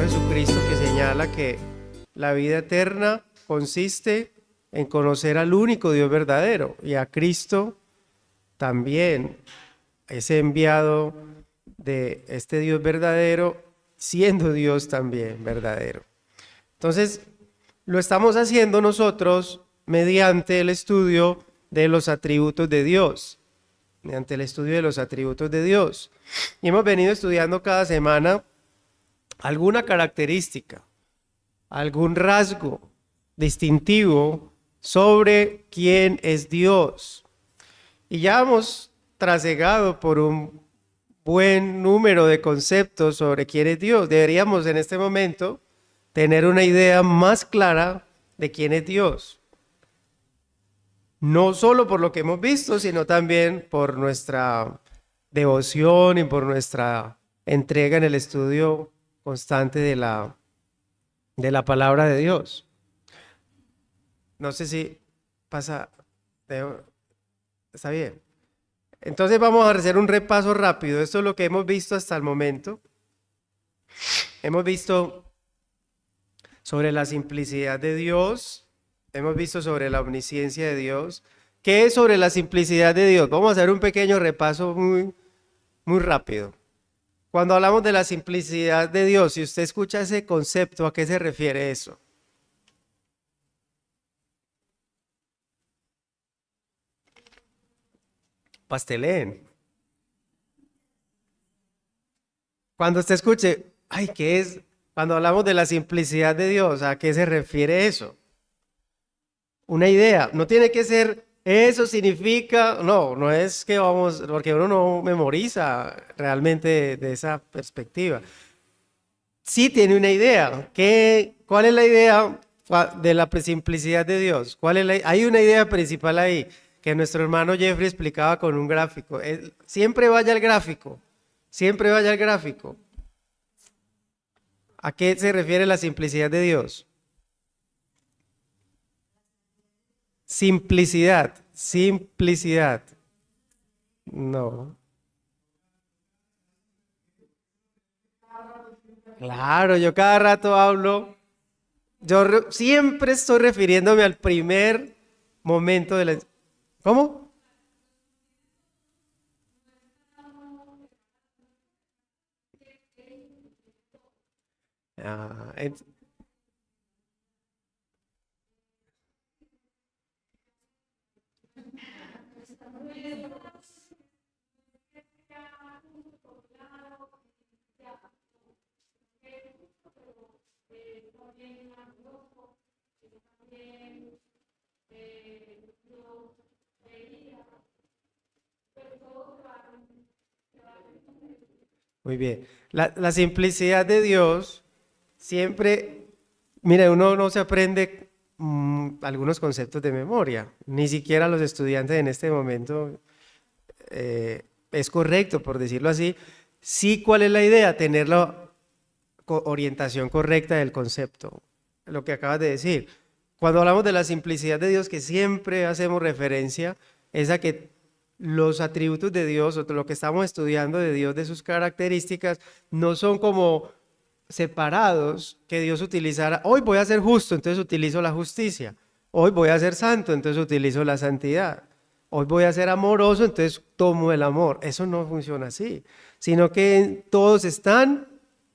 Jesucristo, que señala que la vida eterna consiste en conocer al único Dios verdadero, y a Cristo también, ese enviado de este Dios verdadero, siendo Dios también verdadero. Entonces, lo estamos haciendo nosotros mediante el estudio de los atributos de Dios, mediante el estudio de los atributos de Dios. Y hemos venido estudiando cada semana alguna característica, algún rasgo distintivo sobre quién es Dios. Y ya hemos trasegado por un buen número de conceptos sobre quién es Dios. Deberíamos en este momento tener una idea más clara de quién es Dios. No solo por lo que hemos visto, sino también por nuestra devoción y por nuestra entrega en el estudio constante de la palabra de Dios. No sé si pasa, está bien. Entonces vamos a hacer un repaso rápido. Esto es lo que hemos visto hasta el momento. Hemos visto sobre la simplicidad de Dios, hemos visto sobre la omnisciencia de Dios. ¿Qué es sobre la simplicidad de Dios? Vamos a hacer un pequeño repaso muy rápido. Cuando hablamos de la simplicidad de Dios, si usted escucha ese concepto, ¿a qué se refiere eso? Pastelén. Cuando usted escuche, ay, ¿qué es? Cuando hablamos de la simplicidad de Dios, ¿a qué se refiere eso? Una idea, no tiene que ser, eso significa, no es que vamos, porque uno no memoriza realmente de esa perspectiva. Sí tiene una idea. ¿Cuál es la idea de la simplicidad de Dios? Hay una idea principal ahí, que nuestro hermano Jeffrey explicaba con un gráfico. Siempre vaya al gráfico, siempre vaya al gráfico. ¿A qué se refiere la simplicidad de Dios? Simplicidad. No. Claro, yo cada rato hablo, siempre estoy refiriéndome al primer momento de la... ¿Cómo? Ah, muy bien. La simplicidad de Dios siempre, mira, uno no se aprende algunos conceptos de memoria, ni siquiera los estudiantes en este momento. Es correcto, por decirlo así. Sí, ¿cuál es la idea? Tener la orientación correcta del concepto, lo que acabas de decir. Cuando hablamos de la simplicidad de Dios, que siempre hacemos referencia, es a que los atributos de Dios, o lo que estamos estudiando de Dios, de sus características, no son como separados, que Dios utilizara, hoy voy a ser justo, entonces utilizo la justicia, hoy voy a ser santo, entonces utilizo la santidad, hoy voy a ser amoroso, entonces tomo el amor. Eso no funciona así, sino que todos están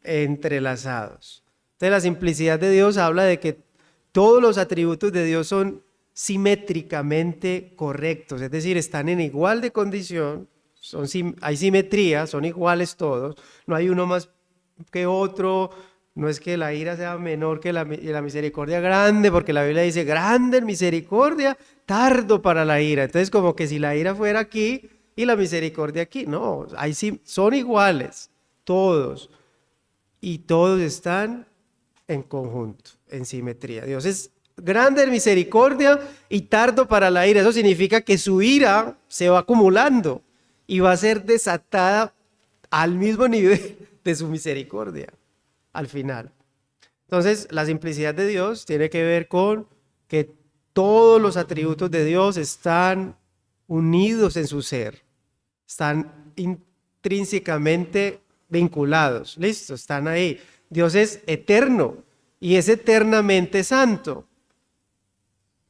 entrelazados. Entonces la simplicidad de Dios habla de que todos los atributos de Dios son simétricamente correctos, es decir, están en igual de condición, hay simetría, son iguales todos, no hay uno más que otro, no es que la ira sea menor que la misericordia grande, porque la Biblia dice, grande en misericordia, tardo para la ira. Entonces como que si la ira fuera aquí y la misericordia aquí, no, ahí sí, son iguales, todos, y todos están en conjunto, en simetría. Dios es grande en misericordia y tardo para la ira. Eso significa que su ira se va acumulando y va a ser desatada al mismo nivel de su misericordia al final. Entonces, la simplicidad de Dios tiene que ver con que todos los atributos de Dios están unidos en su ser, están intrínsecamente vinculados, listo, están ahí. Dios es eterno y es eternamente santo.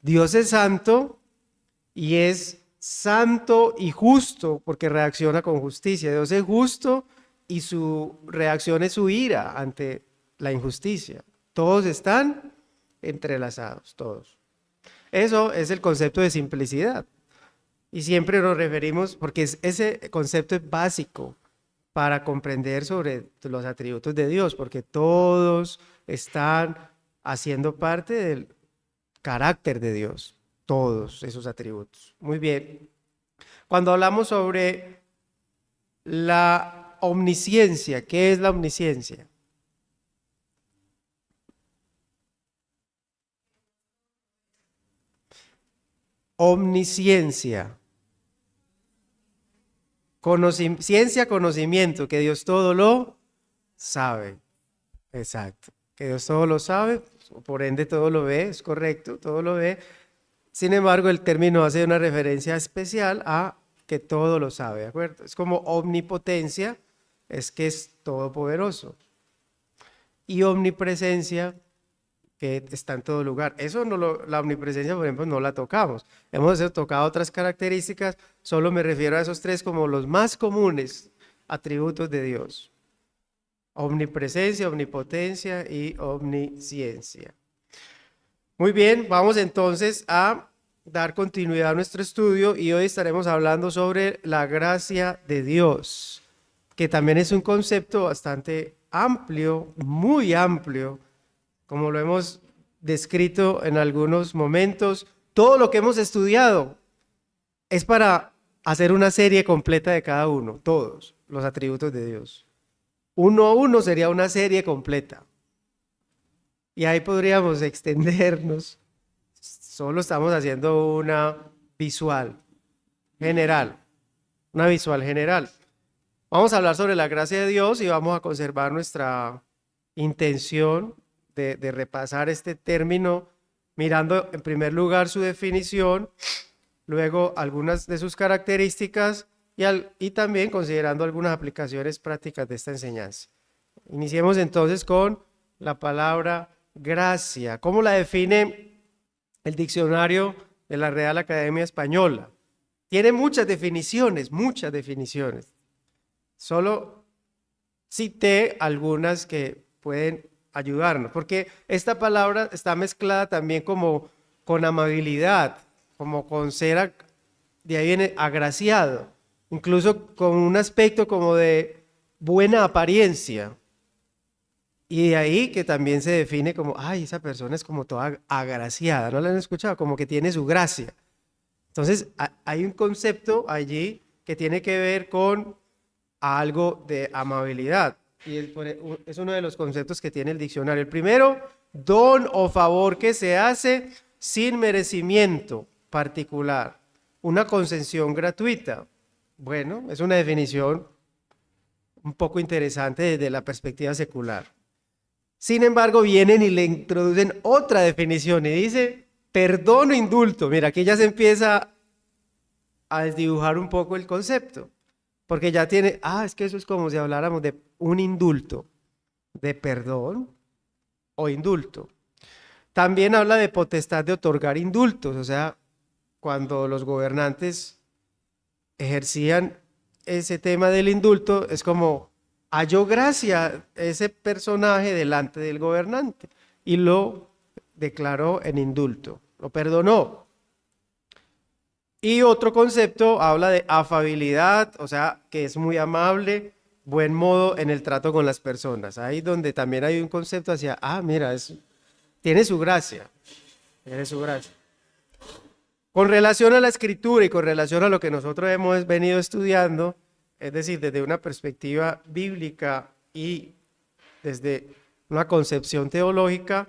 Dios es santo y es santo y justo porque reacciona con justicia. Dios es justo y su reacción es su ira ante la injusticia. Todos están entrelazados, todos. Eso es el concepto de simplicidad. Y siempre nos referimos, porque ese concepto es básico para comprender sobre los atributos de Dios, porque todos están haciendo parte del carácter de Dios, todos esos atributos. Muy bien. Cuando hablamos sobre la omnisciencia, ¿qué es la omnisciencia? Omnisciencia. Ciencia, conocimiento, que Dios todo lo sabe. Exacto. Que Dios todo lo sabe, por ende todo lo ve, es correcto, todo lo ve. Sin embargo, el término hace una referencia especial a que todo lo sabe, ¿de acuerdo? Es como omnipotencia, es que es todopoderoso. Y omnipresencia, que está en todo lugar. Eso no la omnipresencia, por ejemplo, no la tocamos. Hemos tocado otras características, solo me refiero a esos tres como los más comunes atributos de Dios. Omnipresencia, omnipotencia y omnisciencia. Muy bien, vamos entonces a dar continuidad a nuestro estudio y hoy estaremos hablando sobre la gracia de Dios, que también es un concepto bastante amplio, muy amplio, como lo hemos descrito en algunos momentos. Todo lo que hemos estudiado es para hacer una serie completa de cada uno, todos los atributos de Dios. Uno a uno sería una serie completa. Y ahí podríamos extendernos. Solo estamos haciendo una visual general. Una visual general. Vamos a hablar sobre la gracia de Dios y vamos a conservar nuestra intención de repasar este término, mirando en primer lugar su definición, luego algunas de sus características y también considerando algunas aplicaciones prácticas de esta enseñanza. Iniciemos entonces con la palabra gracia. ¿Cómo la define el diccionario de la Real Academia Española? Tiene muchas definiciones, muchas definiciones. Solo cité algunas que pueden ayudarnos, porque esta palabra está mezclada también como con amabilidad, como con ser, de ahí viene agraciado, incluso con un aspecto como de buena apariencia. Y de ahí que también se define como, ay, esa persona es como toda agraciada, ¿no la han escuchado? Como que tiene su gracia. Entonces, hay un concepto allí que tiene que ver con algo de amabilidad. Y es uno de los conceptos que tiene el diccionario. El primero, don o favor que se hace sin merecimiento particular. Una concesión gratuita. Bueno, es una definición un poco interesante desde la perspectiva secular. Sin embargo, vienen y le introducen otra definición y dice perdón o indulto. Mira, aquí ya se empieza a desdibujar un poco el concepto. Porque ya tiene, es que eso es como si habláramos de un indulto, de perdón o indulto. También habla de potestad de otorgar indultos, o sea, cuando los gobernantes ejercían ese tema del indulto, es como halló gracia ese personaje delante del gobernante y lo declaró en indulto, lo perdonó. Y otro concepto habla de afabilidad, o sea, que es muy amable, buen modo en el trato con las personas. Ahí donde también hay un concepto hacia, mira, tiene su gracia, tiene su gracia. Con relación a la escritura y con relación a lo que nosotros hemos venido estudiando, es decir, desde una perspectiva bíblica y desde una concepción teológica,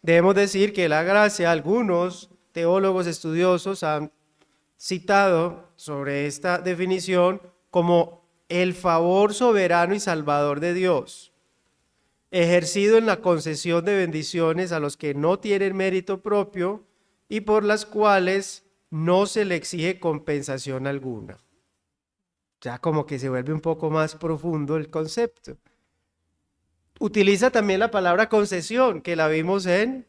debemos decir que la gracia, algunos teólogos estudiosos han citado sobre esta definición como el favor soberano y salvador de Dios, ejercido en la concesión de bendiciones a los que no tienen mérito propio y por las cuales no se le exige compensación alguna. Ya como que se vuelve un poco más profundo el concepto. Utiliza también la palabra concesión, que la vimos en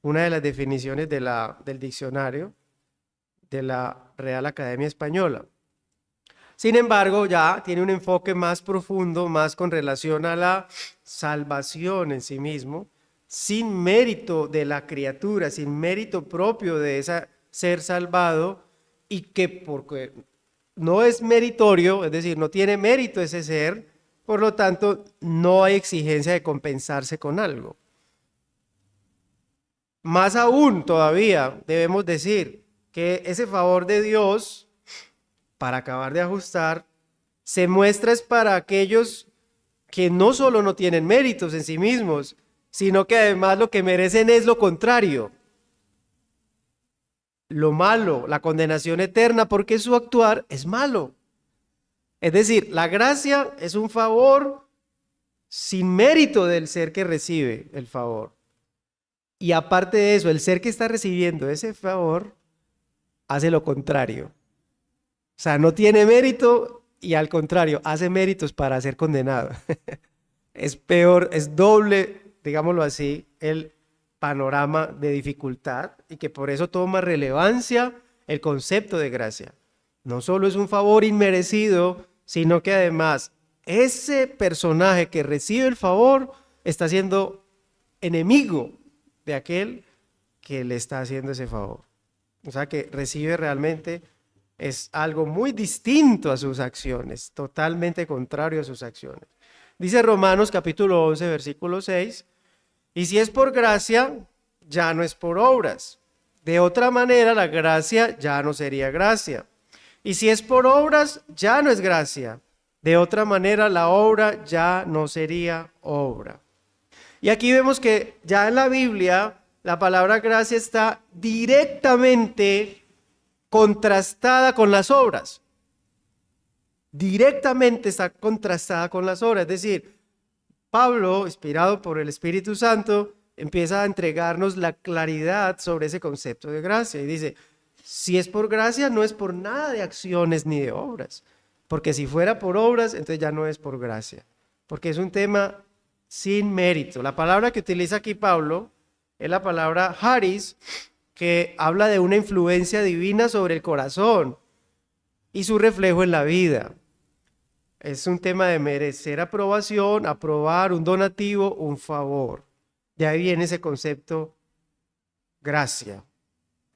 una de las definiciones del diccionario de la Real Academia Española. Sin embargo, ya tiene un enfoque más profundo, más con relación a la salvación en sí mismo, sin mérito de la criatura, sin mérito propio de ese ser salvado, y que porque no es meritorio, es decir, no tiene mérito ese ser, por lo tanto, no hay exigencia de compensarse con algo. Más aún todavía debemos decir que ese favor de Dios, para acabar de ajustar, se muestra es para aquellos que no solo no tienen méritos en sí mismos, sino que además lo que merecen es lo contrario. Lo malo, la condenación eterna, porque su actuar es malo. Es decir, la gracia es un favor sin mérito del ser que recibe el favor. Y aparte de eso, el ser que está recibiendo ese favor hace lo contrario. O sea, no tiene mérito y al contrario, hace méritos para ser condenado. Es peor, es doble, digámoslo así, el panorama de dificultad, y que por eso toma relevancia el concepto de gracia. No solo es un favor inmerecido, sino que además ese personaje que recibe el favor está siendo enemigo de aquel que le está haciendo ese favor. O sea, que recibe realmente es algo muy distinto a sus acciones, totalmente contrario a sus acciones. Dice Romanos capítulo 11, versículo 6, y si es por gracia, ya no es por obras. De otra manera, la gracia ya no sería gracia. Y si es por obras, ya no es gracia. De otra manera, la obra ya no sería obra. Y aquí vemos que ya en la Biblia, la palabra gracia está directamente contrastada con las obras. Directamente está contrastada con las obras. Es decir, Pablo, inspirado por el Espíritu Santo, empieza a entregarnos la claridad sobre ese concepto de gracia. Y dice, si es por gracia, no es por nada de acciones ni de obras. Porque si fuera por obras, entonces ya no es por gracia. Porque es un tema sin mérito. La palabra que utiliza aquí Pablo es la palabra charis, que habla de una influencia divina sobre el corazón y su reflejo en la vida. Es un tema de merecer aprobación, aprobar un donativo, un favor. De ahí viene ese concepto gracia.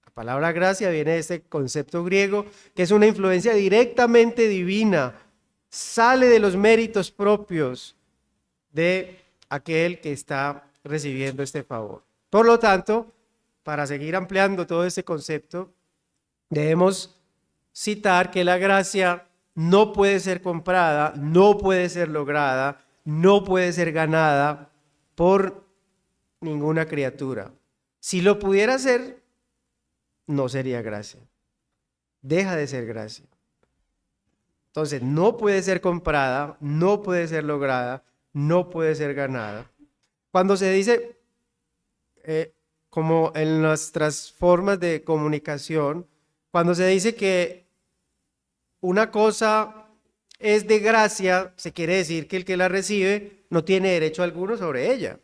La palabra gracia viene de ese concepto griego, que es una influencia directamente divina, sale de los méritos propios de aquel que está recibiendo este favor. Por lo tanto, para seguir ampliando todo este concepto, debemos citar que la gracia no puede ser comprada, no puede ser lograda, no puede ser ganada por ninguna criatura. Si lo pudiera hacer, no sería gracia. Deja de ser gracia. Entonces, no puede ser comprada, no puede ser lograda, no puede ser ganada. Cuando se dice, como en nuestras formas de comunicación, cuando se dice que una cosa es de gracia, se quiere decir que el que la recibe no tiene derecho alguno sobre ella.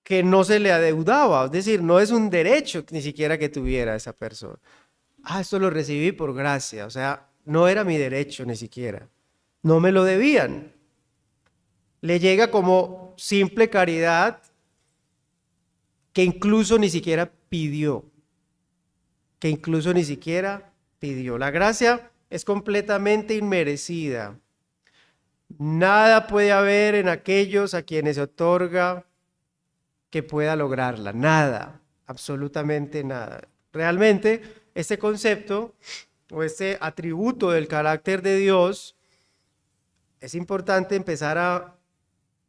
Que no se le adeudaba, es decir, no es un derecho ni siquiera que tuviera esa persona. Esto lo recibí por gracia, o sea, no era mi derecho ni siquiera. No me lo debían. Le llega como simple caridad que incluso ni siquiera pidió. La gracia es completamente inmerecida. Nada puede haber en aquellos a quienes se otorga que pueda lograrla. Nada, absolutamente nada. Realmente, este concepto o este atributo del carácter de Dios, es importante empezar a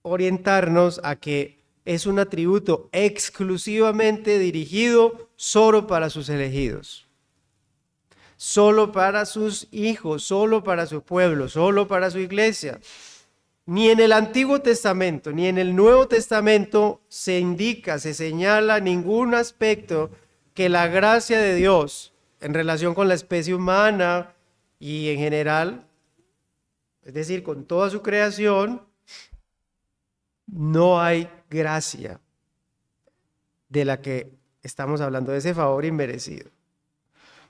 orientarnos a que es un atributo exclusivamente dirigido solo para sus elegidos, solo para sus hijos, solo para su pueblo, solo para su iglesia. Ni en el Antiguo Testamento ni en el Nuevo Testamento se indica, se señala ningún aspecto que la gracia de Dios en relación con la especie humana y en general es decir, con toda su creación, no hay gracia de la que estamos hablando, de ese favor inmerecido.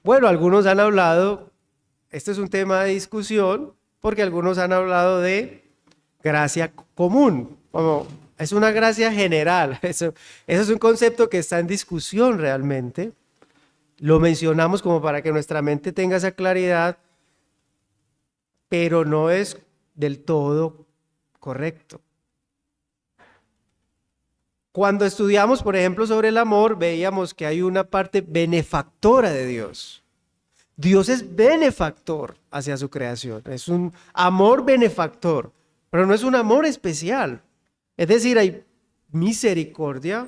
Bueno, algunos han hablado, este es un tema de discusión, porque algunos han hablado de gracia común, como es una gracia general. Eso es un concepto que está en discusión realmente. Lo mencionamos como para que nuestra mente tenga esa claridad, pero no es del todo correcto. Cuando estudiamos, por ejemplo, sobre el amor, veíamos que hay una parte benefactora de Dios. Dios es benefactor hacia su creación, es un amor benefactor, pero no es un amor especial. Es decir, hay misericordia,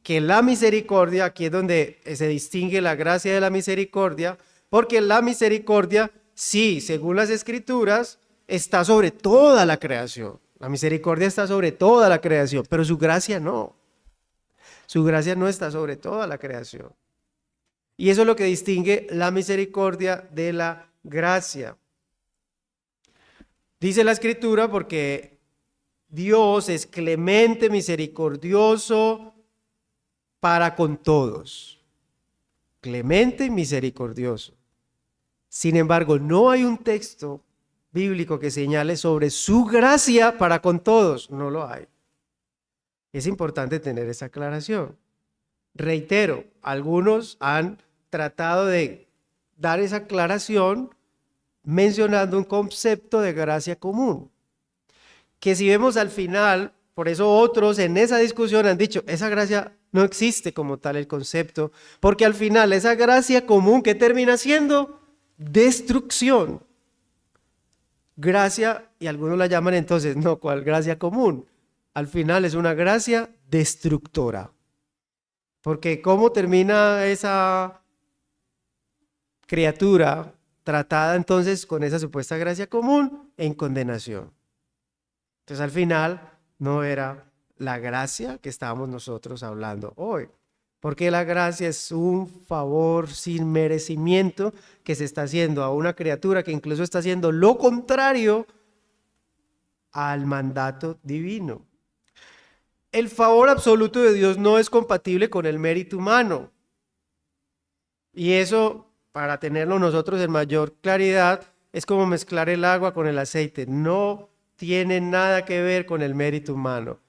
que la misericordia, aquí es donde se distingue la gracia de la misericordia, porque la misericordia, sí, según las Escrituras, está sobre toda la creación. La misericordia está sobre toda la creación, pero su gracia no. Su gracia no está sobre toda la creación. Y eso es lo que distingue la misericordia de la gracia. Dice la Escritura, porque Dios es clemente, misericordioso para con todos. Clemente y misericordioso. Sin embargo, no hay un texto bíblico que señale sobre su gracia para con todos. No lo hay. Es importante tener esa aclaración. Reitero, algunos han tratado de dar esa aclaración mencionando un concepto de gracia común, que si vemos al final, por eso otros en esa discusión han dicho, esa gracia no existe como tal el concepto, porque al final esa gracia común, ¿qué termina siendo? Destrucción. Gracia, y algunos la llaman entonces, no, ¿cuál gracia común? Al final es una gracia destructora. Porque ¿cómo termina esa criatura tratada entonces con esa supuesta gracia común? En condenación. Entonces al final no era la gracia que estábamos nosotros hablando hoy. Porque la gracia es un favor sin merecimiento que se está haciendo a una criatura que incluso está haciendo lo contrario al mandato divino. El favor absoluto de Dios no es compatible con el mérito humano. Y eso, para tenerlo nosotros en mayor claridad, es como mezclar el agua con el aceite. No tiene nada que ver con el mérito humano.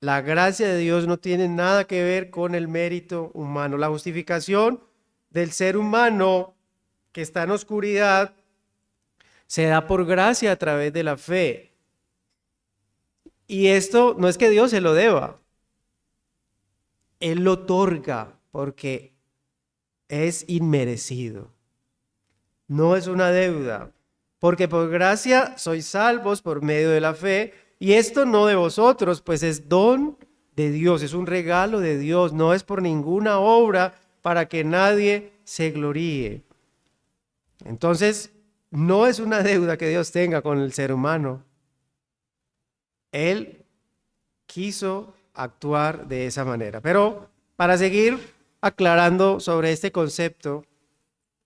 La gracia de Dios no tiene nada que ver con el mérito humano. La justificación del ser humano que está en oscuridad se da por gracia a través de la fe. Y esto no es que Dios se lo deba. Él lo otorga porque es inmerecido. No es una deuda. Porque por gracia sois salvos por medio de la fe. Y esto no de vosotros, pues es don de Dios, es un regalo de Dios, no es por ninguna obra para que nadie se gloríe. Entonces, no es una deuda que Dios tenga con el ser humano. Él quiso actuar de esa manera. Pero para seguir aclarando sobre este concepto,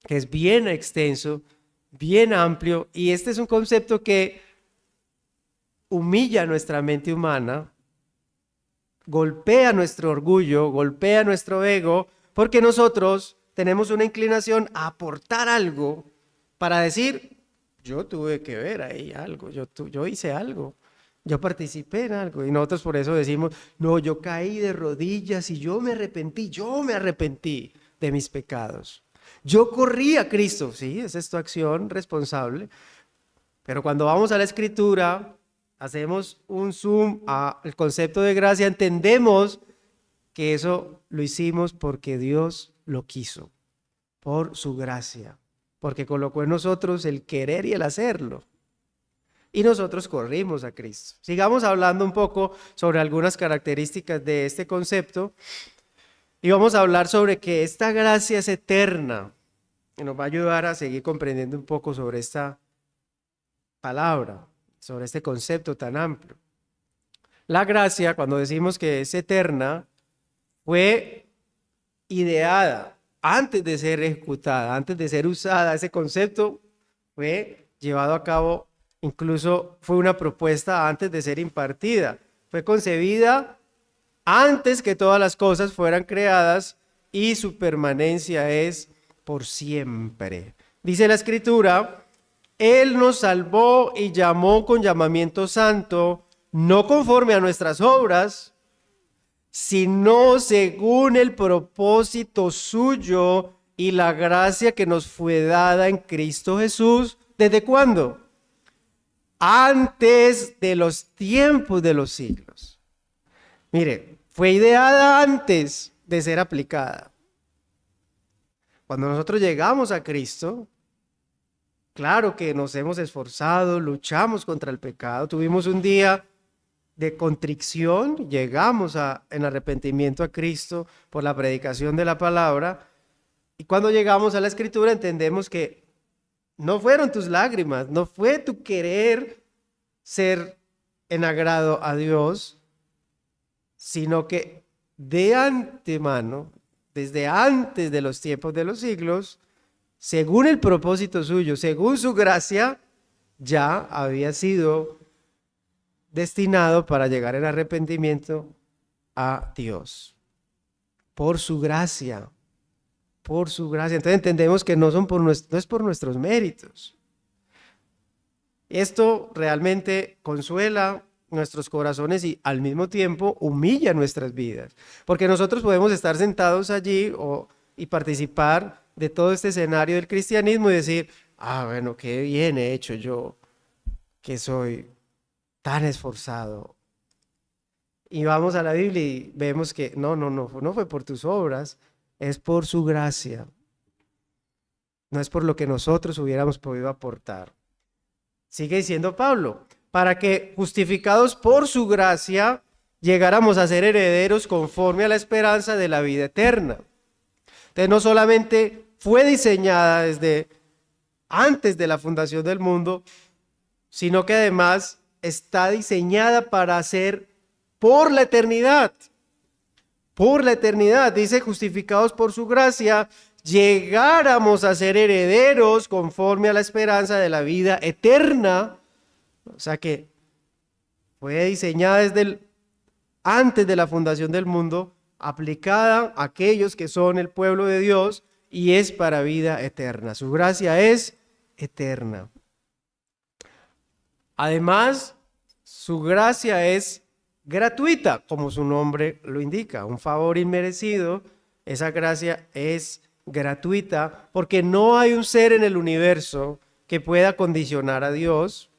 que es bien extenso, bien amplio, y este es un concepto que humilla nuestra mente humana, golpea nuestro orgullo, golpea nuestro ego, porque nosotros tenemos una inclinación a aportar algo para decir, yo tuve que ver ahí algo, yo hice algo, yo participé en algo. Y nosotros por eso decimos, no, yo caí de rodillas y yo me arrepentí de mis pecados. Yo corrí a Cristo, sí, esa es tu acción responsable. Pero cuando vamos a la Escritura, hacemos un zoom al concepto de gracia, entendemos que eso lo hicimos porque Dios lo quiso, por su gracia, porque colocó en nosotros el querer y el hacerlo. Y nosotros corrimos a Cristo. Sigamos hablando un poco sobre algunas características de este concepto y vamos a hablar sobre que esta gracia es eterna y nos va a ayudar a seguir comprendiendo un poco sobre esta palabra, sobre este concepto tan amplio. La gracia, cuando decimos que es eterna, fue ideada antes de ser ejecutada, antes de ser usada. Ese concepto fue llevado a cabo, incluso fue una propuesta antes de ser impartida. Fue concebida antes que todas las cosas fueran creadas y su permanencia es por siempre. Dice la Escritura, Él nos salvó y llamó con llamamiento santo, no conforme a nuestras obras, sino según el propósito suyo y la gracia que nos fue dada en Cristo Jesús. ¿Desde cuándo? Antes de los tiempos de los siglos. Mire, fue ideada antes de ser aplicada. Cuando nosotros llegamos a Cristo, claro que nos hemos esforzado, luchamos contra el pecado, tuvimos un día de contrición, llegamos en arrepentimiento a Cristo por la predicación de la palabra, y cuando llegamos a la Escritura entendemos que no fueron tus lágrimas, no fue tu querer ser en agrado a Dios, sino que de antemano, desde antes de los tiempos de los siglos, según el propósito suyo, según su gracia, ya había sido destinado para llegar en arrepentimiento a Dios. Por su gracia, por su gracia. Entonces entendemos que no es por nuestros méritos. Esto realmente consuela nuestros corazones y al mismo tiempo humilla nuestras vidas. Porque nosotros podemos estar sentados allí y participar de todo este escenario del cristianismo y decir, bueno, qué bien he hecho yo, que soy tan esforzado. Y vamos a la Biblia y vemos que no fue por tus obras, es por su gracia. No es por lo que nosotros hubiéramos podido aportar. Sigue diciendo Pablo, para que justificados por su gracia llegáramos a ser herederos conforme a la esperanza de la vida eterna. Entonces no solamente fue diseñada desde antes de la fundación del mundo, sino que además está diseñada para ser por la eternidad. Por la eternidad, dice, justificados por su gracia, llegáramos a ser herederos conforme a la esperanza de la vida eterna. O sea que fue diseñada antes de la fundación del mundo, aplicada a aquellos que son el pueblo de Dios y es para vida eterna. Su gracia es eterna. Además, su gracia es gratuita, como su nombre lo indica, un favor inmerecido. Esa gracia es gratuita porque no hay un ser en el universo que pueda condicionar a Dios.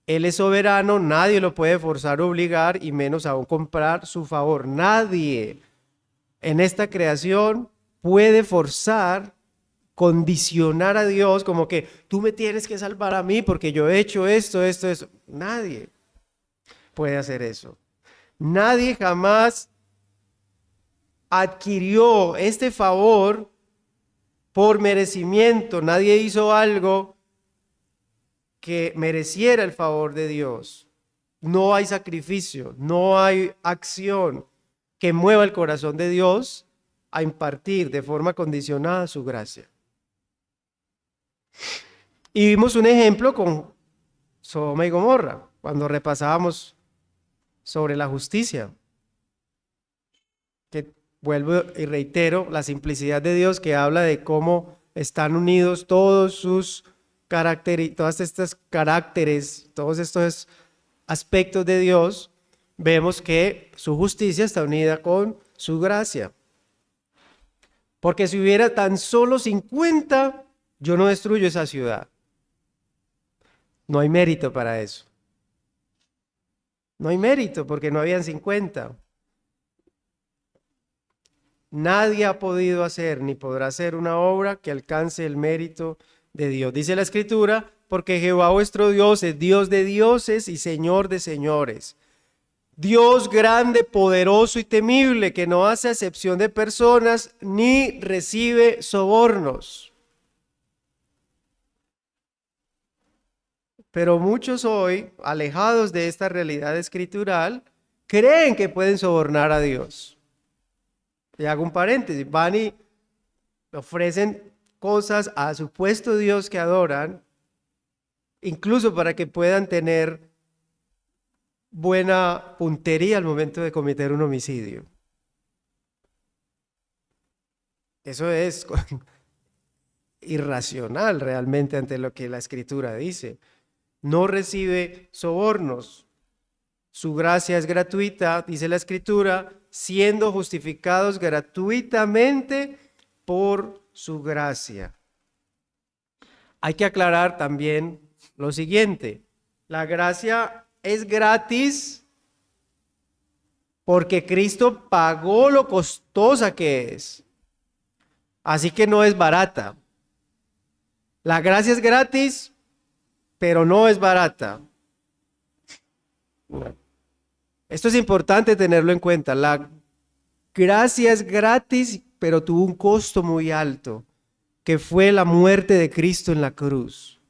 Él es soberano, nadie lo puede forzar o obligar y menos aún comprar su favor. Nadie en esta creación puede forzar, condicionar a Dios como que tú me tienes que salvar a mí porque yo he hecho esto. Nadie puede hacer eso. Nadie jamás adquirió este favor por merecimiento. Nadie hizo algo que mereciera el favor de Dios. No hay sacrificio, no hay acción que mueva el corazón de Dios a impartir de forma condicionada su gracia. Y vimos un ejemplo con Sodoma y Gomorra, cuando repasábamos sobre la justicia. Que vuelvo y reitero la simplicidad de Dios que habla de cómo están unidos todos sus caracteres, todos estos caracteres, todos estos aspectos de Dios. Vemos que su justicia está unida con su gracia. Porque si hubiera tan solo 50, yo no destruyo esa ciudad. No hay mérito para eso. No hay mérito porque no habían 50. Nadie ha podido hacer ni podrá hacer una obra que alcance el mérito de Dios. Dice la Escritura, porque Jehová vuestro Dios es Dios de dioses y Señor de señores. Dios grande, poderoso y temible, que no hace acepción de personas ni recibe sobornos. Pero muchos hoy, alejados de esta realidad escritural, creen que pueden sobornar a Dios. Y hago un paréntesis, van y ofrecen cosas a supuesto Dios que adoran, incluso para que puedan tener buena puntería al momento de cometer un homicidio. Eso es irracional realmente ante lo que la Escritura dice. No recibe sobornos. Su gracia es gratuita, dice la Escritura, siendo justificados gratuitamente por su gracia. Hay que aclarar también lo siguiente: la gracia es gratis porque Cristo pagó lo costosa que es. Así que no es barata. La gracia es gratis, pero no es barata. Esto es importante tenerlo en cuenta. La gracia es gratis, pero tuvo un costo muy alto, que fue la muerte de Cristo en la cruz.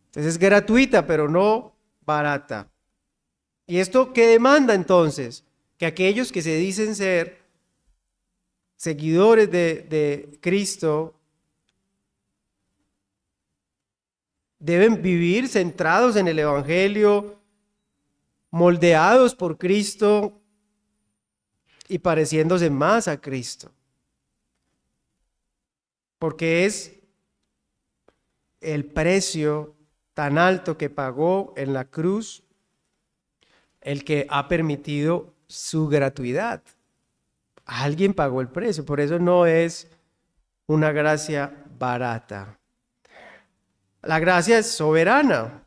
Entonces es gratuita, pero no barata. ¿Y esto qué demanda entonces? Que aquellos que se dicen ser seguidores de Cristo deben vivir centrados en el Evangelio, moldeados por Cristo y pareciéndose más a Cristo. Porque es el precio tan alto que pagó en la cruz el que ha permitido su gratuidad. Alguien pagó el precio, por eso no es una gracia barata. La gracia es soberana.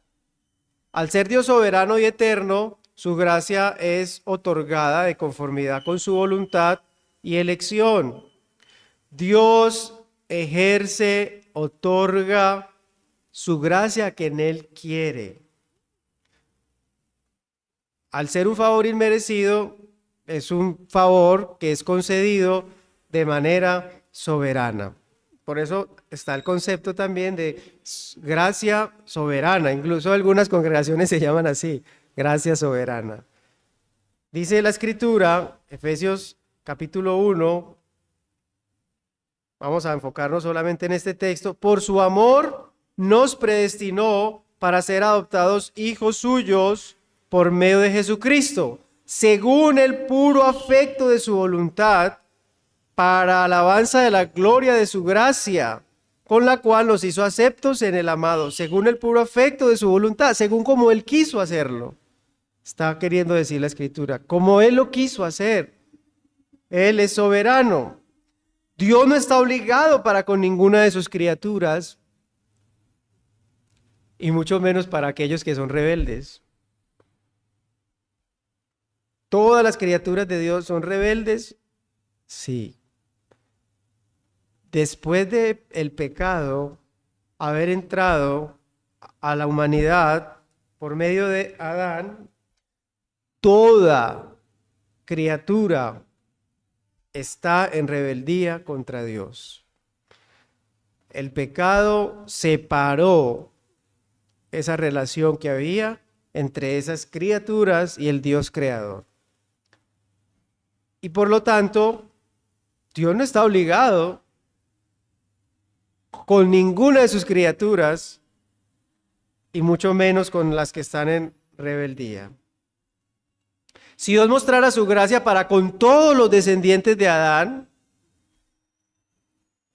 Al ser Dios soberano y eterno, su gracia es otorgada de conformidad con su voluntad y elección. Dios ejerce, otorga su gracia a quien Él quiere. Al ser un favor inmerecido, es un favor que es concedido de manera soberana. Por eso está el concepto también de gracia soberana. Incluso algunas congregaciones se llaman así, gracia soberana. Dice la Escritura, Efesios capítulo 1, vamos a enfocarnos solamente en este texto: por su amor nos predestinó para ser adoptados hijos suyos por medio de Jesucristo, según el puro afecto de su voluntad, para alabanza de la gloria de su gracia, con la cual nos hizo aceptos en el amado, según el puro afecto de su voluntad, según como Él quiso hacerlo. Está queriendo decir la Escritura, como Él lo quiso hacer. Él es soberano. Dios no está obligado para con ninguna de sus criaturas, y mucho menos para aquellos que son rebeldes. ¿Todas las criaturas de Dios son rebeldes? Sí. Después de el pecado haber entrado a la humanidad por medio de Adán, toda criatura está en rebeldía contra Dios. El pecado separó esa relación que había entre esas criaturas y el Dios creador. Y por lo tanto, Dios no está obligado con ninguna de sus criaturas, y mucho menos con las que están en rebeldía. Si Dios mostrara su gracia para con todos los descendientes de Adán,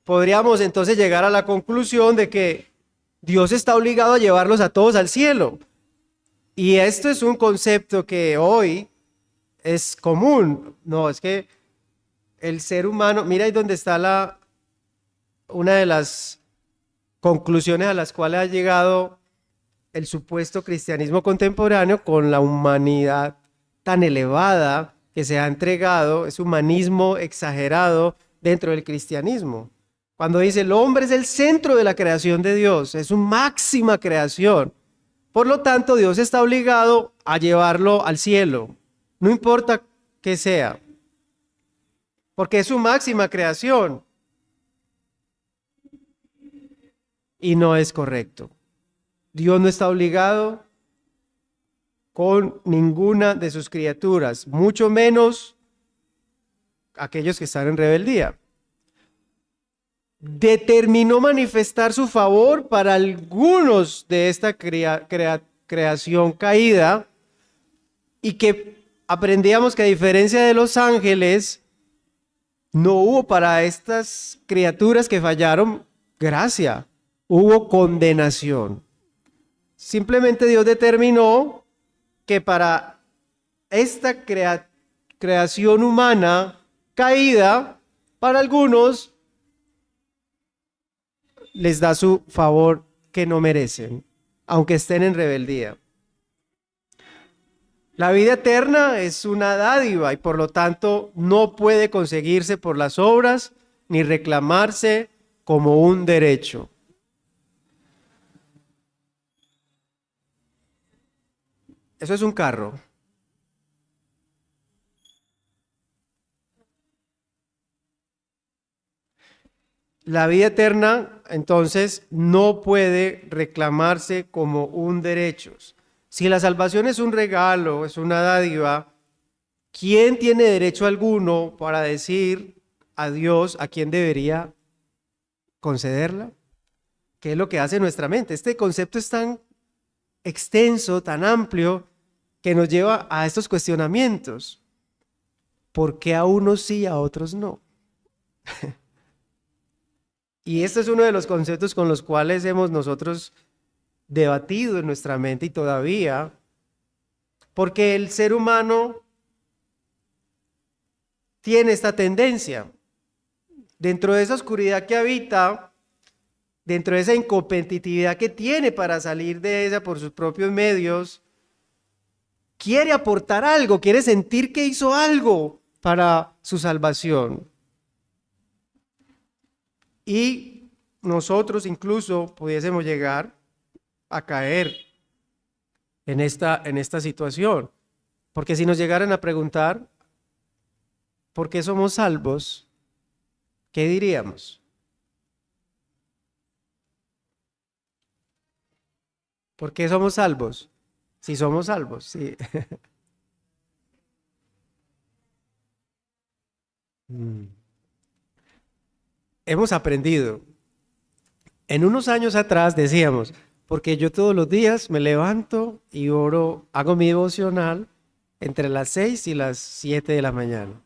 podríamos entonces llegar a la conclusión de que Dios está obligado a llevarlos a todos al cielo. Y esto es un concepto que hoy es común. No, es que el ser humano, mira ahí donde está una de las conclusiones a las cuales ha llegado el supuesto cristianismo contemporáneo con la humanidad tan elevada que se ha entregado, es humanismo exagerado dentro del cristianismo. Cuando dice el hombre es el centro de la creación de Dios, es su máxima creación. Por lo tanto, Dios está obligado a llevarlo al cielo, no importa qué sea, porque es su máxima creación. Y no es correcto. Dios no está obligado con ninguna de sus criaturas, mucho menos aquellos que están en rebeldía. determinó manifestar su favor para algunos de esta creación caída, y que aprendíamos que a diferencia de los ángeles, no hubo para estas criaturas que fallaron gracia, hubo condenación. Simplemente Dios determinó que para esta creación humana caída, para algunos les da su favor que no merecen, aunque estén en rebeldía. La vida eterna es una dádiva y por lo tanto no puede conseguirse por las obras ni reclamarse como un derecho. Eso es un carro. La vida eterna, entonces, no puede reclamarse como un derecho. Si la salvación es un regalo, es una dádiva, ¿quién tiene derecho alguno para decir a Dios a quién debería concederla? ¿Qué es lo que hace nuestra mente? Este concepto es tan extenso, tan amplio, que nos lleva a estos cuestionamientos. ¿Por qué a unos sí y a otros no? Y este es uno de los conceptos con los cuales hemos nosotros debatido en nuestra mente y todavía, porque el ser humano tiene esta tendencia. Dentro de esa oscuridad que habita, dentro de esa incompetitividad que tiene para salir de ella por sus propios medios, quiere aportar algo, quiere sentir que hizo algo para su salvación. Y nosotros incluso pudiésemos llegar a caer en esta situación. Porque si nos llegaran a preguntar ¿por qué somos salvos?, ¿qué diríamos? ¿Por qué somos salvos? Si somos salvos, sí. Hemos aprendido. En unos años atrás decíamos, porque yo todos los días me levanto y oro, hago mi devocional entre las 6 y las 7 de la mañana,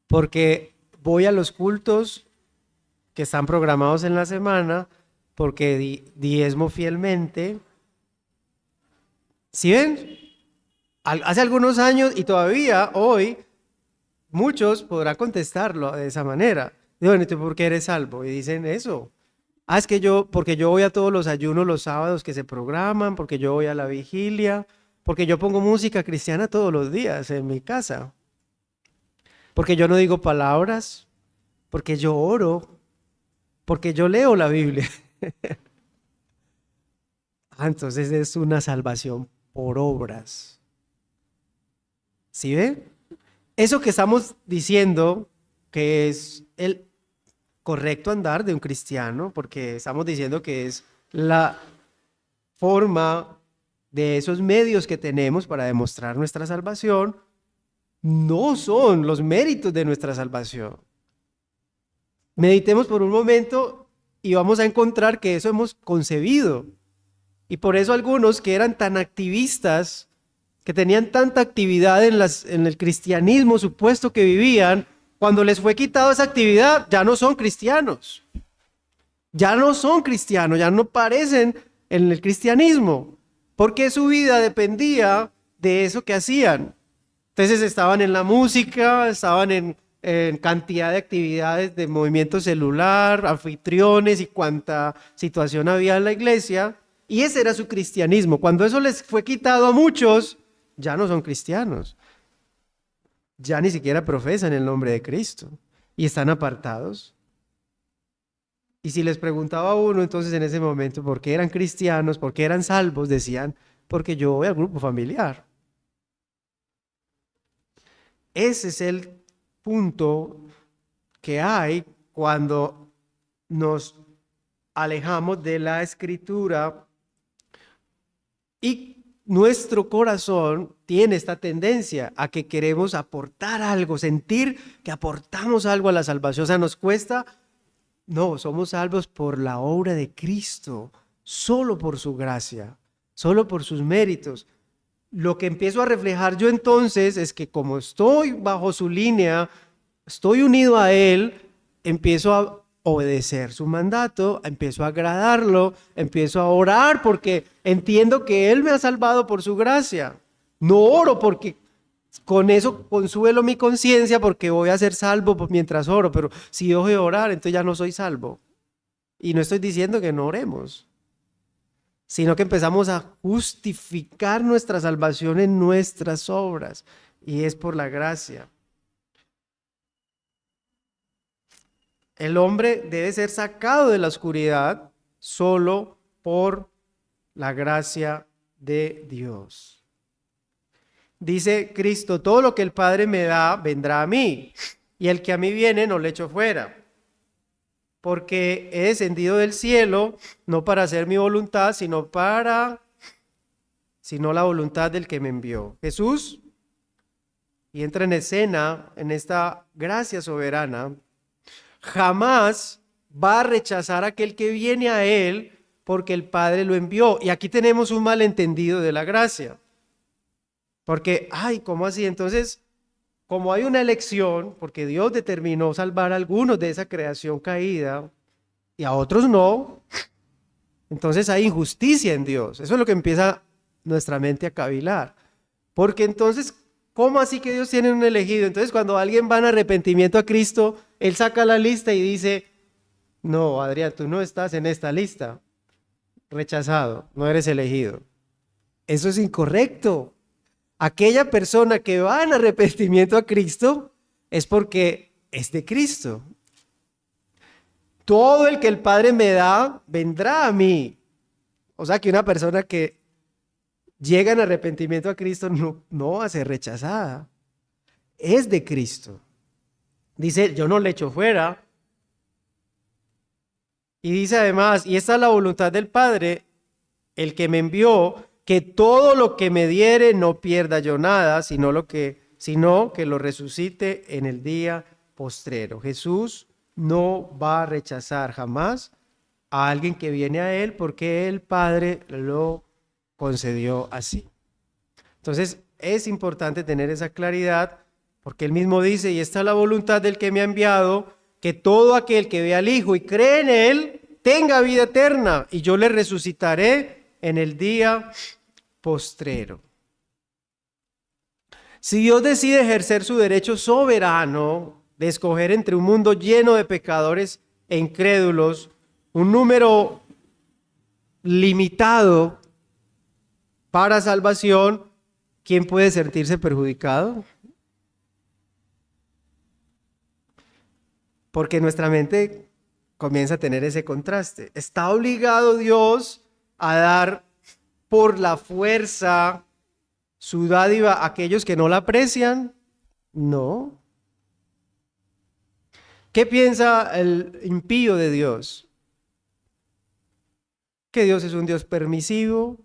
porque voy a los cultos que están programados en la semana, porque diezmo fielmente. ¿Sí ven? Hace algunos años y todavía hoy muchos podrán contestarlo de esa manera. Digo, ¿y tú por qué eres salvo? Y dicen eso. Ah, es que porque yo voy a todos los ayunos los sábados que se programan, porque yo voy a la vigilia, porque yo pongo música cristiana todos los días en mi casa, porque yo no digo palabras, porque yo oro, porque yo leo la Biblia. Entonces es una salvación por obras. ¿Sí ve? Eso que estamos diciendo que es el correcto andar de un cristiano, porque estamos diciendo que es la forma de esos medios que tenemos para demostrar nuestra salvación, no son los méritos de nuestra salvación. Meditemos por un momento y vamos a encontrar que eso hemos concebido. Y por eso algunos que eran tan activistas, que tenían tanta actividad en el cristianismo supuesto que vivían, cuando les fue quitado esa actividad, ya no son cristianos. Ya no son cristianos, ya no parecen en el cristianismo, porque su vida dependía de eso que hacían. Entonces estaban en la música, estaban en cantidad de actividades de movimiento celular, anfitriones y cuánta situación había en la iglesia, y ese era su cristianismo. Cuando eso les fue quitado a muchos, ya no son cristianos. Ya ni siquiera profesan el nombre de Cristo y están apartados. Y si les preguntaba a uno entonces en ese momento por qué eran cristianos, por qué eran salvos, decían, porque yo voy al grupo familiar. Ese es el punto que hay cuando nos alejamos de la Escritura y nuestro corazón tiene esta tendencia a que queremos aportar algo, sentir que aportamos algo a la salvación. O sea, nos cuesta No, somos salvos por la obra de Cristo, solo por su gracia, solo por sus méritos. Lo que empiezo a reflejar yo entonces es que como estoy bajo su línea, estoy unido a Él, empiezo a obedecer su mandato, empiezo a agradarlo, empiezo a orar porque entiendo que Él me ha salvado por su gracia. No oro porque con eso consuelo mi conciencia porque voy a ser salvo mientras oro, pero si dejo de orar, entonces ya no soy salvo. Y no estoy diciendo que no oremos, sino que empezamos a justificar nuestra salvación en nuestras obras, y es por la gracia. El hombre debe ser sacado de la oscuridad solo por la gracia de Dios. Dice Cristo, todo lo que el Padre me da vendrá a mí, y el que a mí viene no le echo fuera, porque he descendido del cielo no para hacer mi voluntad, sino la voluntad del que me envió. Jesús, y entra en escena en esta gracia soberana, jamás va a rechazar a aquel que viene a él porque el Padre lo envió. Y aquí tenemos un malentendido de la gracia. Porque, ¿cómo así? Entonces, como hay una elección, porque Dios determinó salvar a algunos de esa creación caída y a otros no, entonces hay injusticia en Dios. Eso es lo que empieza nuestra mente a cavilar. Porque entonces, ¿cómo así que Dios tiene un elegido? Entonces, cuando alguien va en arrepentimiento a Cristo, Él saca la lista y dice, no, Adrián, tú no estás en esta lista. Rechazado, no eres elegido. Eso es incorrecto. Aquella persona que va en arrepentimiento a Cristo es porque es de Cristo. Todo el que el Padre me da, vendrá a mí. O sea que una persona que llega en arrepentimiento a Cristo no va a ser rechazada. Es de Cristo. Dice, yo no le echo fuera. Y dice además, y esta es la voluntad del Padre, el que me envió, que todo lo que me diere no pierda yo nada, sino que lo resucite en el día postrero. Jesús no va a rechazar jamás a alguien que viene a Él porque el Padre lo concedió así. Entonces es importante tener esa claridad porque Él mismo dice, y esta es la voluntad del que me ha enviado, que todo aquel que ve al Hijo y cree en Él tenga vida eterna, y yo le resucitaré en el día postrero. Si Dios decide ejercer su derecho soberano de escoger entre un mundo lleno de pecadores e incrédulos, un número limitado para salvación, ¿quién puede sentirse perjudicado? Porque nuestra mente comienza a tener ese contraste. ¿Está obligado Dios a dar por la fuerza su dádiva a aquellos que no la aprecian? No. ¿Qué piensa el impío de Dios? Que Dios es un Dios permisivo,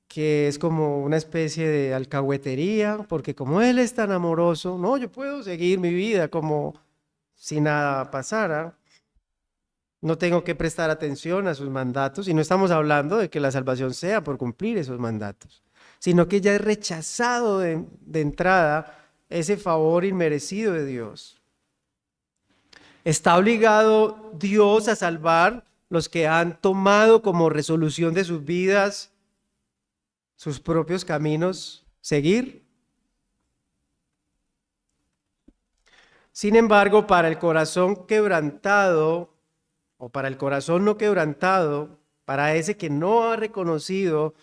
que es como una especie de alcahuetería, porque como Él es tan amoroso, no, yo puedo seguir mi vida como si nada pasara. No tengo que prestar atención a sus mandatos, y no estamos hablando de que la salvación sea por cumplir esos mandatos, sino que ya he rechazado de entrada ese favor inmerecido de Dios. ¿Está obligado Dios a salvar los que han tomado como resolución de sus vidas sus propios caminos seguir? Sin embargo, para el corazón quebrantado, o para el corazón no quebrantado, para ese que no ha reconocido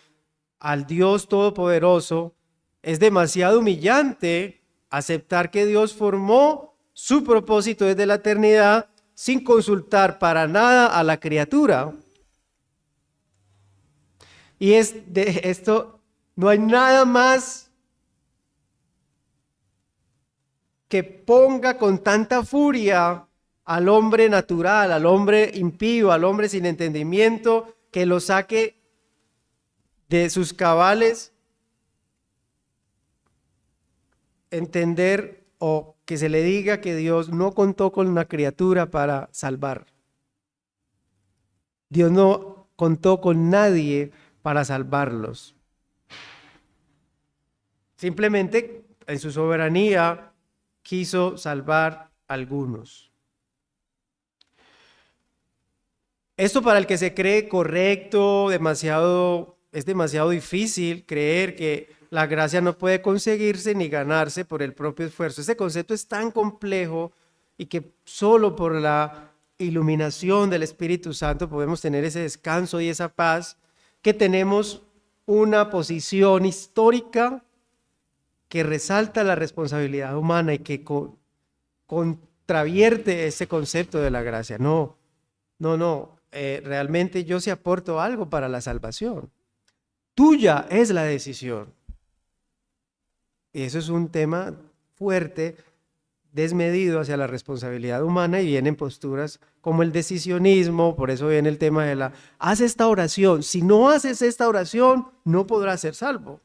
al Dios Todopoderoso, es demasiado humillante aceptar que Dios formó su propósito desde la eternidad sin consultar para nada a la criatura. Y es de esto, no hay nada más que ponga con tanta furia al hombre natural, al hombre impío, al hombre sin entendimiento, que lo saque de sus cabales, entender o que se le diga que Dios no contó con una criatura para salvar Dios no contó con nadie para salvarlos. Simplemente en su soberanía quiso salvar a algunos. Esto para el que se cree correcto, es demasiado difícil creer que la gracia no puede conseguirse ni ganarse por el propio esfuerzo. Este concepto es tan complejo y que solo por la iluminación del Espíritu Santo podemos tener ese descanso y esa paz, que tenemos una posición histórica que resalta la responsabilidad humana y que contravierte ese concepto de la gracia. No. Realmente yo sí aporto algo para la salvación. Tuya es la decisión. Y eso es un tema fuerte, desmedido hacia la responsabilidad humana, y vienen posturas como el decisionismo. Por eso viene el tema de haz esta oración. Si no haces esta oración, no podrás ser salvo.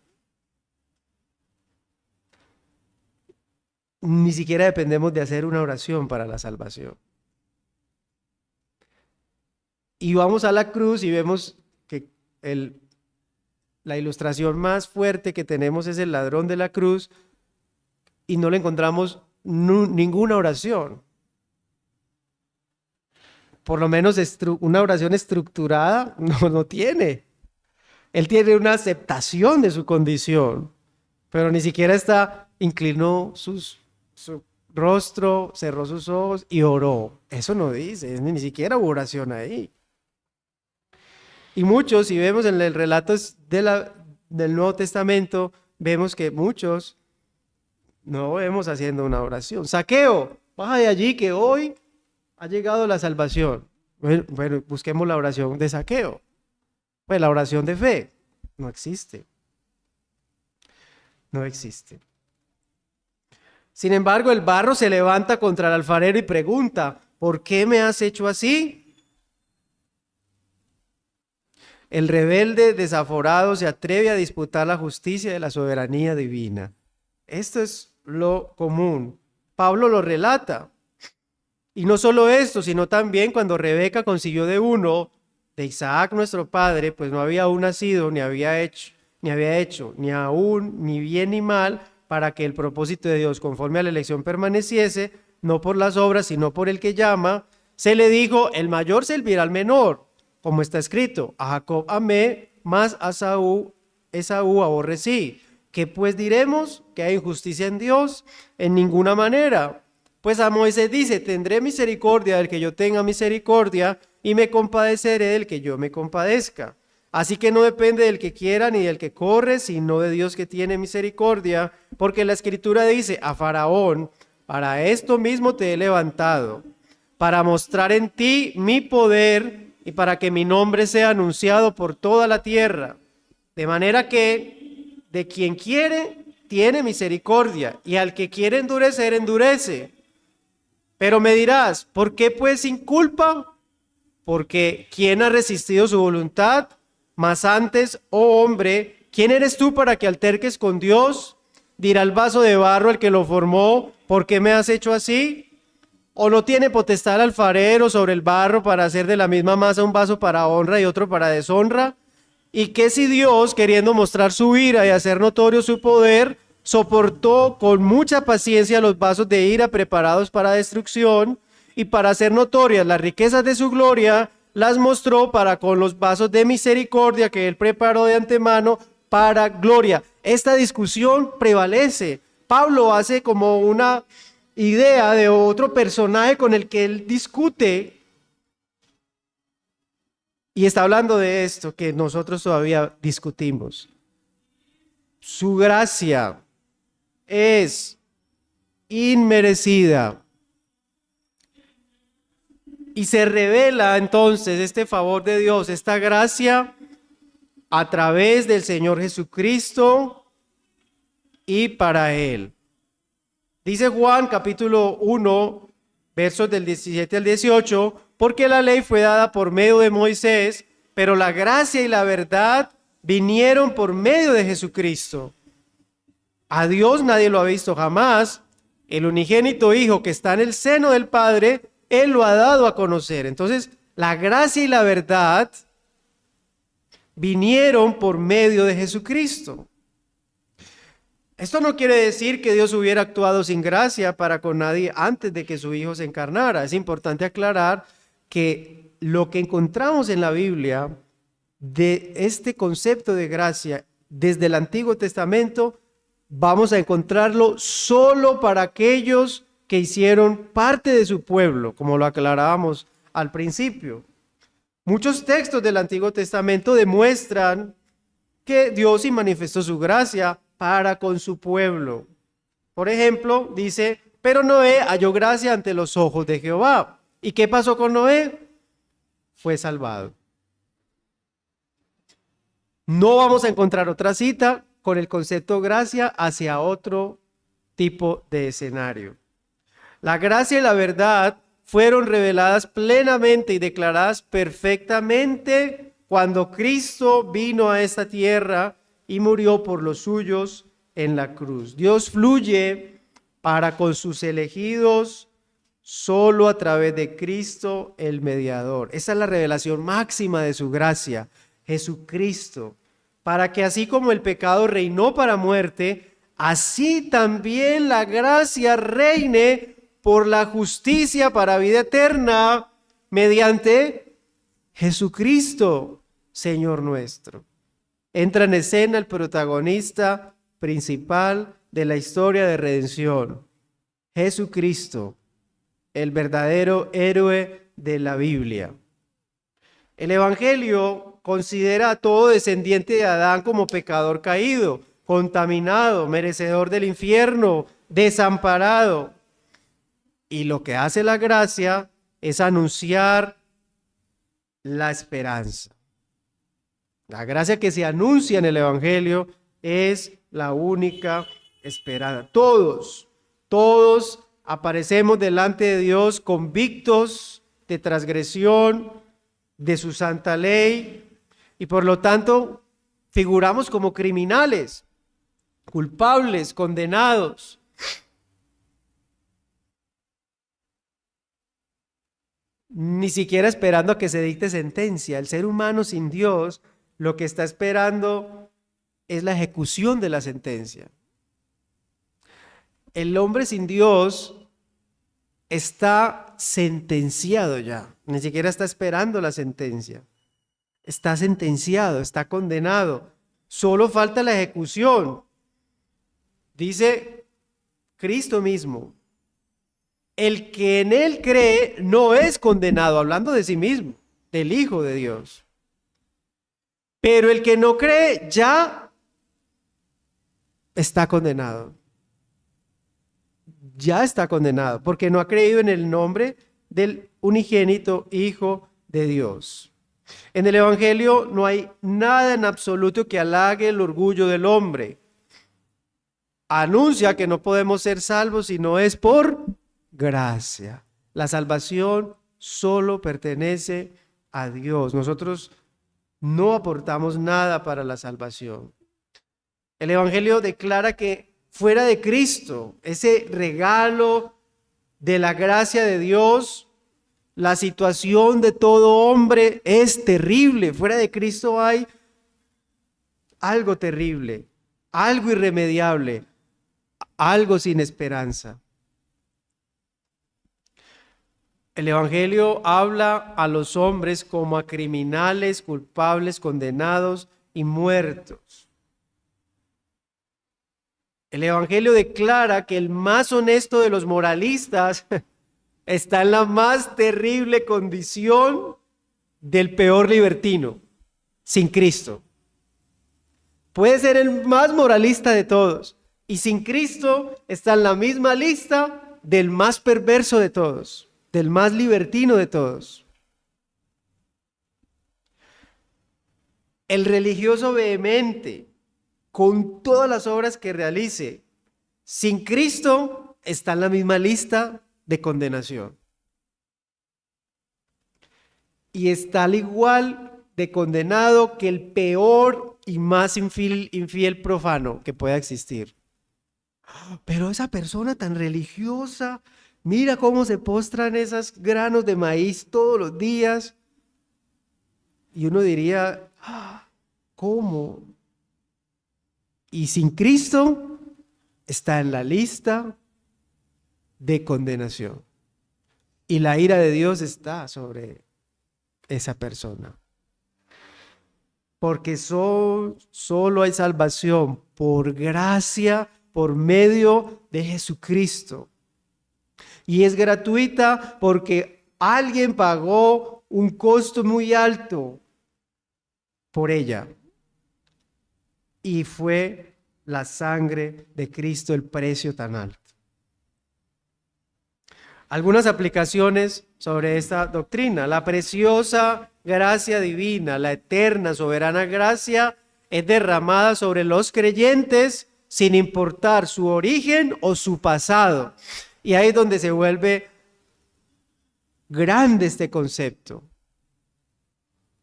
Ni siquiera dependemos de hacer una oración para la salvación. Y vamos a la cruz y vemos que la ilustración más fuerte que tenemos es el ladrón de la cruz, y no le encontramos ninguna oración. Por lo menos una oración estructurada no tiene. Él tiene una aceptación de su condición, pero ni siquiera inclinó su rostro, cerró sus ojos y oró. Eso no dice, ni siquiera hubo oración ahí. Y muchos, si vemos en el relato del Nuevo Testamento, vemos que muchos no vemos haciendo una oración. Zaqueo, baja de allí que hoy ha llegado la salvación. Bueno, busquemos la oración de Zaqueo. Pues la oración de fe no existe. No existe. Sin embargo, el barro se levanta contra el alfarero y pregunta: ¿por qué me has hecho así? El rebelde desaforado se atreve a disputar la justicia de la soberanía divina. Esto es lo común. Pablo lo relata. Y no solo esto, sino también cuando Rebeca concibió de Isaac nuestro padre, pues no había aún nacido, ni había hecho ni aún ni bien ni mal, para que el propósito de Dios conforme a la elección permaneciese, no por las obras, sino por el que llama. Se le dijo: el mayor servirá al menor, como está escrito: a Jacob amé, mas a Esaú aborrecí. ¿Qué pues diremos? ¿Que hay injusticia en Dios? En ninguna manera. Pues a Moisés dice: tendré misericordia del que yo tenga misericordia, y me compadeceré del que yo me compadezca. Así que no depende del que quiera ni del que corre, sino de Dios que tiene misericordia, porque la Escritura dice: a Faraón, para esto mismo te he levantado, para mostrar en ti mi poder y para que mi nombre sea anunciado por toda la tierra. De manera que de quien quiere tiene misericordia, y al que quiere endurecer, endurece. Pero me dirás: ¿por qué pues sin culpa? Porque ¿quién ha resistido su voluntad? Mas antes, oh hombre, ¿quién eres tú para que alterques con Dios? Dirá el vaso de barro el que lo formó: ¿por qué me has hecho así? ¿O no tiene potestad el alfarero sobre el barro para hacer de la misma masa un vaso para honra y otro para deshonra? ¿Y qué si Dios, queriendo mostrar su ira y hacer notorio su poder, soportó con mucha paciencia los vasos de ira preparados para destrucción, y para hacer notorias las riquezas de su gloria, las mostró para con los vasos de misericordia que él preparó de antemano para gloria? Esta discusión prevalece. Pablo hace como una idea de otro personaje con el que él discute, y está hablando de esto que nosotros todavía discutimos. Su gracia es inmerecida. Y se revela entonces este favor de Dios, esta gracia, a través del Señor Jesucristo y para Él. Dice Juan capítulo 1, versos del 17 al 18, porque la ley fue dada por medio de Moisés, pero la gracia y la verdad vinieron por medio de Jesucristo. A Dios nadie lo ha visto jamás. El unigénito Hijo que está en el seno del Padre, Él lo ha dado a conocer. Entonces, La gracia y la verdad vinieron por medio de Jesucristo. Esto no quiere decir que Dios hubiera actuado sin gracia para con nadie antes de que su Hijo se encarnara. Es importante aclarar que lo que encontramos en la Biblia de este concepto de gracia desde el Antiguo Testamento, vamos a encontrarlo solo para aquellos que hicieron parte de su pueblo, como lo aclarábamos al principio. Muchos textos del Antiguo Testamento demuestran que Dios sí manifestó su gracia para con su pueblo. Por ejemplo, dice, pero Noé halló gracia ante los ojos de Jehová. ¿Y qué pasó con Noé? Fue salvado. No vamos a encontrar otra cita con el concepto gracia hacia otro tipo de escenario. La gracia y la verdad fueron reveladas plenamente y declaradas perfectamente cuando Cristo vino a esta tierra y murió por los suyos en la cruz. Dios fluye para con sus elegidos solo a través de Cristo el mediador. Esa es la revelación máxima de su gracia, Jesucristo, para que así como el pecado reinó para muerte, así también la gracia reine por la justicia para vida eterna mediante Jesucristo, Señor nuestro. Entra en escena el protagonista principal de la historia de redención, Jesucristo, el verdadero héroe de la Biblia. El Evangelio considera a todo descendiente de Adán como pecador caído, contaminado, merecedor del infierno, desamparado. Y lo que hace la gracia es anunciar la esperanza. La gracia que se anuncia en el Evangelio es la única esperanza. Todos aparecemos delante de Dios convictos de transgresión de su santa ley y por lo tanto figuramos como criminales, culpables, condenados. Ni siquiera esperando a que se dicte sentencia. El ser humano sin Dios lo que está esperando es la ejecución de la sentencia. El hombre sin Dios está sentenciado ya, ni siquiera está esperando la sentencia. Está sentenciado, está condenado. Solo falta la ejecución. Dice Cristo mismo, el que en él cree no es condenado, hablando de sí mismo, del Hijo de Dios. Pero el que no cree ya está condenado. Ya está condenado, porque no ha creído en el nombre del unigénito Hijo de Dios. En el Evangelio no hay nada en absoluto que halague el orgullo del hombre. Anuncia que no podemos ser salvos si no es por gracia. La salvación solo pertenece a Dios. Nosotros no aportamos nada para la salvación. El Evangelio declara que fuera de Cristo, ese regalo de la gracia de Dios, la situación de todo hombre es terrible. Fuera de Cristo hay algo terrible, algo irremediable, algo sin esperanza. El Evangelio habla a los hombres como a criminales, culpables, condenados y muertos. El Evangelio declara que el más honesto de los moralistas está en la más terrible condición del peor libertino, sin Cristo. Puede ser el más moralista de todos y sin Cristo está en la misma lista del más perverso de todos, del más libertino de todos. El religioso vehemente, con todas las obras que realice, sin Cristo está en la misma lista de condenación. Y está al igual de condenado que el peor y más infiel profano que pueda existir. Pero esa persona tan religiosa, mira cómo se postran esos granos de maíz todos los días. Y uno diría, ¿cómo? Y sin Cristo está en la lista de condenación. Y la ira de Dios está sobre esa persona. Porque solo hay salvación por gracia, por medio de Jesucristo. Y es gratuita porque alguien pagó un costo muy alto por ella. Y fue la sangre de Cristo el precio tan alto. Algunas aplicaciones sobre esta doctrina. La preciosa gracia divina, la eterna, soberana gracia es derramada sobre los creyentes sin importar su origen o su pasado. Y ahí es donde se vuelve grande este concepto.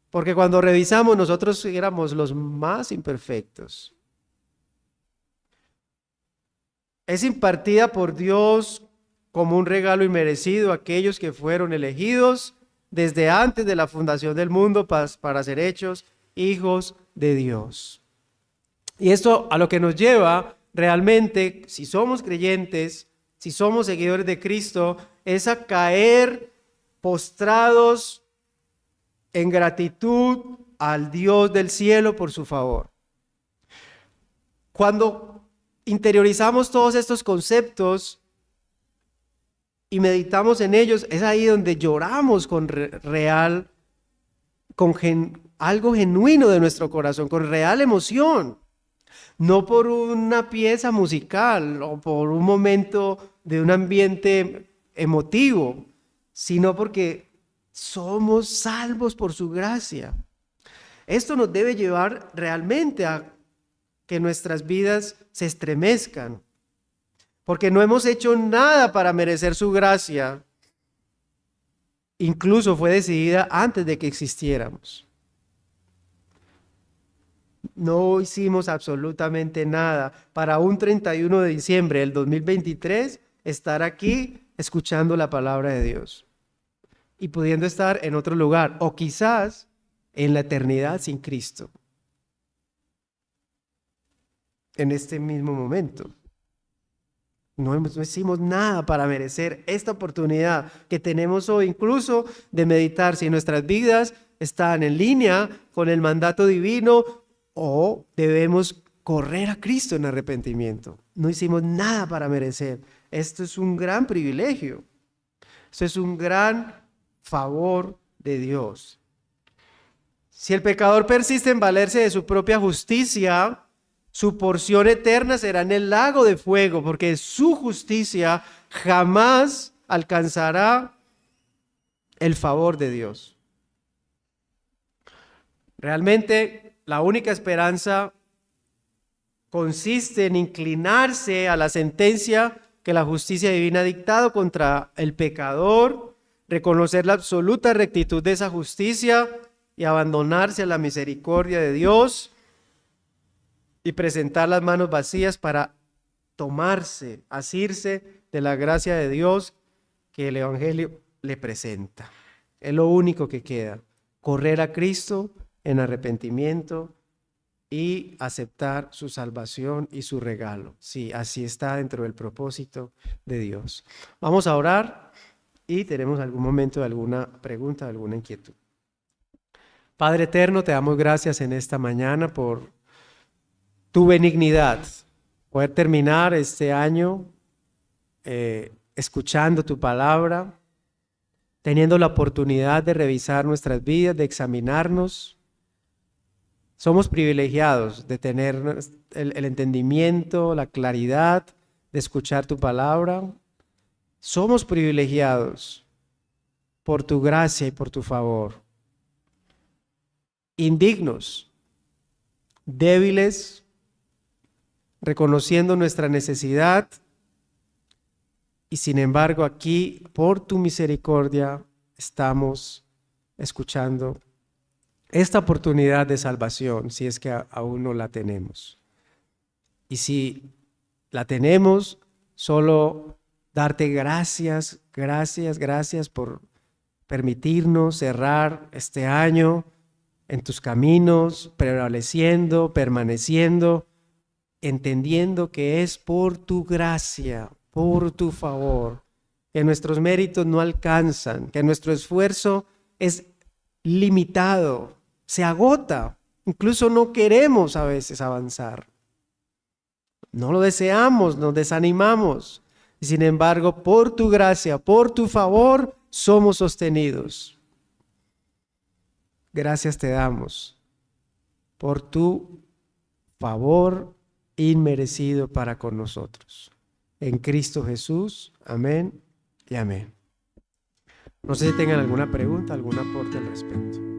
Porque cuando revisamos, nosotros éramos los más imperfectos. Es impartida por Dios como un regalo inmerecido a aquellos que fueron elegidos desde antes de la fundación del mundo para ser hechos hijos de Dios. Y esto a lo que nos lleva realmente, si somos creyentes, si somos seguidores de Cristo, es a caer postrados en gratitud al Dios del cielo por su favor. Cuando interiorizamos todos estos conceptos y meditamos en ellos, es ahí donde lloramos con algo genuino de nuestro corazón, con real emoción. No por una pieza musical o por un momento de un ambiente emotivo, sino porque somos salvos por su gracia. Esto nos debe llevar realmente a que nuestras vidas se estremezcan, porque no hemos hecho nada para merecer su gracia. Incluso fue decidida antes de que existiéramos. No hicimos absolutamente nada para un 31 de diciembre del 2023 estar aquí escuchando la palabra de Dios y pudiendo estar en otro lugar o quizás en la eternidad sin Cristo. En este mismo momento. No hicimos nada para merecer esta oportunidad que tenemos hoy, incluso de meditar si nuestras vidas están en línea con el mandato divino o debemos correr a Cristo en arrepentimiento. No hicimos nada para merecer. Esto es un gran privilegio. Esto es un gran favor de Dios. Si el pecador persiste en valerse de su propia justicia, su porción eterna será en el lago de fuego, porque su justicia jamás alcanzará el favor de Dios. Realmente, la única esperanza consiste en inclinarse a la sentencia que la justicia divina ha dictado contra el pecador, reconocer la absoluta rectitud de esa justicia y abandonarse a la misericordia de Dios y presentar las manos vacías para asirse de la gracia de Dios que el Evangelio le presenta. Es lo único que queda, correr a Cristo en arrepentimiento y aceptar su salvación y su regalo. Sí, así está dentro del propósito de Dios. Vamos a orar y tenemos algún momento de alguna pregunta, alguna inquietud. Padre eterno, te damos gracias en esta mañana por tu benignidad, poder terminar este año escuchando tu palabra, teniendo la oportunidad de revisar nuestras vidas, de examinarnos. Somos privilegiados de tener el entendimiento, la claridad de escuchar tu palabra. Somos privilegiados por tu gracia y por tu favor. Indignos, débiles, reconociendo nuestra necesidad, y sin embargo aquí, por tu misericordia, estamos escuchando esta oportunidad de salvación, si es que aún no la tenemos. Y si la tenemos, solo darte gracias, gracias, gracias por permitirnos cerrar este año en tus caminos, prevaleciendo, permaneciendo, entendiendo que es por tu gracia, por tu favor, que nuestros méritos no alcanzan, que nuestro esfuerzo es limitado, se agota, incluso no queremos a veces avanzar. No lo deseamos, nos desanimamos. Y sin embargo, por tu gracia, por tu favor, somos sostenidos. Gracias te damos por tu favor inmerecido para con nosotros. En Cristo Jesús. Amén y amén. No sé si tengan alguna pregunta, algún aporte al respecto.